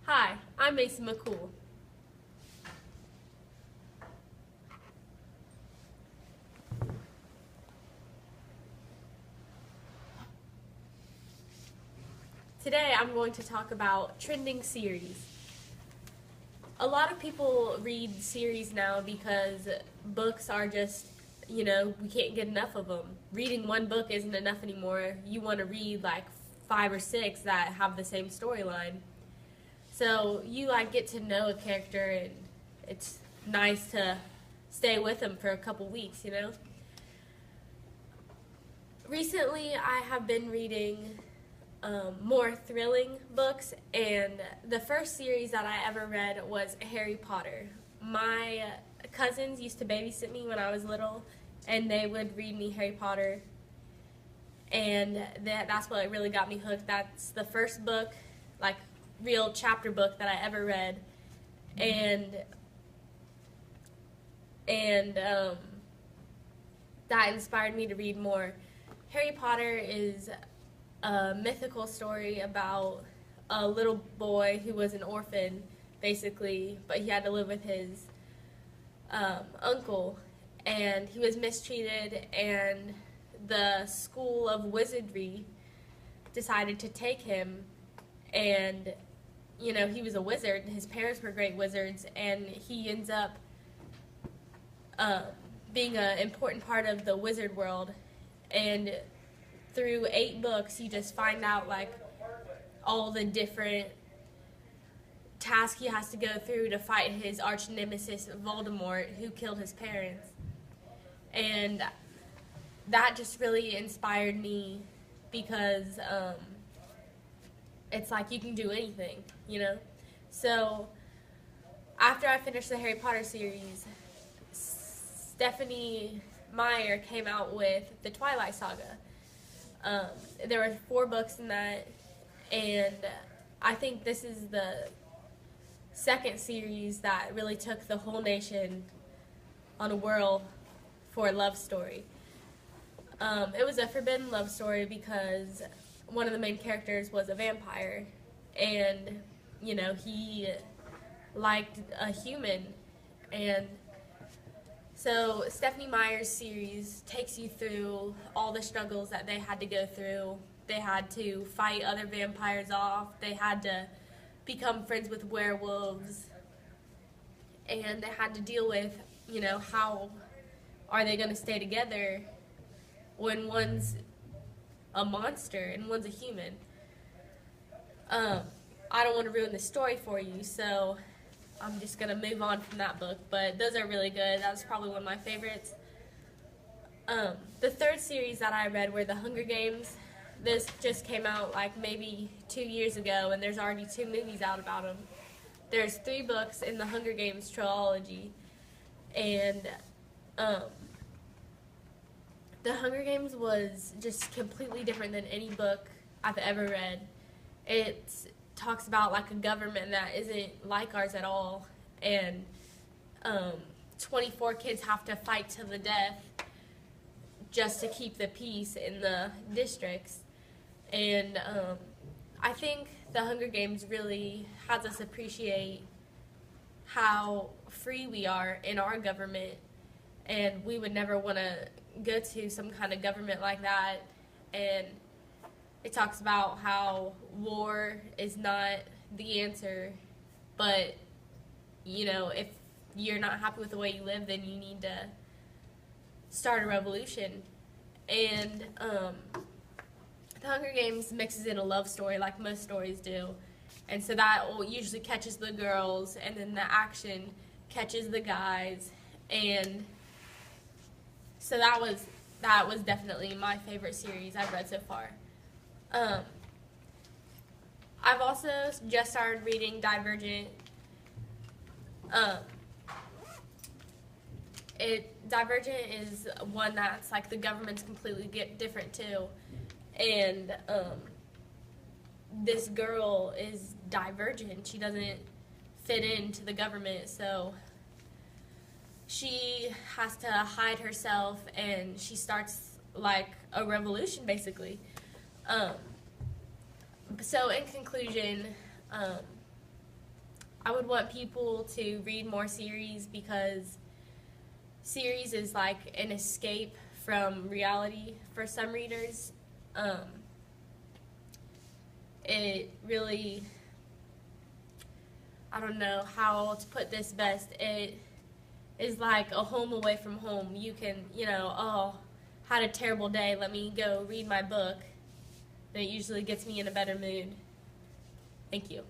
Hi, I'm Mason McCool. Today I'm going to talk about trending series. A lot of people read series now because books are just, we can't get enough of them. Reading one book isn't enough anymore. You want to read like 5 or 6 that have the same storyline. So you get to know a character, and it's nice to stay with them for a couple weeks. Recently, I have been reading more thrilling books, and the first series that I ever read was Harry Potter. My cousins used to babysit me when I was little, and they would read me Harry Potter, and that's what really got me hooked. That's the first book, real chapter book that I ever read, and that inspired me to read more. Harry Potter is a mythical story about a little boy who was an orphan, basically, but he had to live with his uncle, and he was mistreated, and the School of Wizardry decided to take him, and he was a wizard. His parents were great wizards, and he ends up being an important part of the wizard world. And through 8 books, you just find out all the different tasks he has to go through to fight his arch nemesis Voldemort, who killed his parents. And that just really inspired me because it's like you can do anything. So after I finished the Harry Potter series, Stephenie Meyer came out with the Twilight Saga. There were 4 books in that, and I think this is the second series that really took the whole nation on a whirl for a love story. It was a forbidden love story because one of the main characters was a vampire, and he liked a human, and so Stephenie Meyer's series takes you through all the struggles that they had to go through. They had to fight other vampires off. They had to become friends with werewolves. And they had to deal with, how are they going to stay together when one's a monster and one's a human. I don't want to ruin the story for you, so I'm just going to move on from that book, but those are really good. That was probably one of my favorites. The third series that I read were The Hunger Games. This just came out maybe 2 years ago, and there's already 2 movies out about them. There's 3 books in the Hunger Games trilogy, and The Hunger Games was just completely different than any book I've ever read. It talks about a government that isn't like ours at all, and 24 kids have to fight to the death just to keep the peace in the districts. And I think The Hunger Games really has us appreciate how free we are in our government, and we would never want to go to some kind of government like that. And it talks about how war is not the answer, but, if you're not happy with the way you live, then you need to start a revolution. And The Hunger Games mixes in a love story like most stories do. And so that usually catches the girls, and then the action catches the guys. And so that was definitely my favorite series I've read so far. I've also just started reading Divergent. Divergent is one that's the government's completely different too, and this girl is divergent. She doesn't fit into the government, so she has to hide herself, and she starts a revolution basically. So in conclusion, I would want people to read more series because series is like an escape from reality for some readers. It really, I don't know how to put this best. It is like a home away from home. You can, oh, had a terrible day, let me go read my book. And it usually gets me in a better mood. Thank you.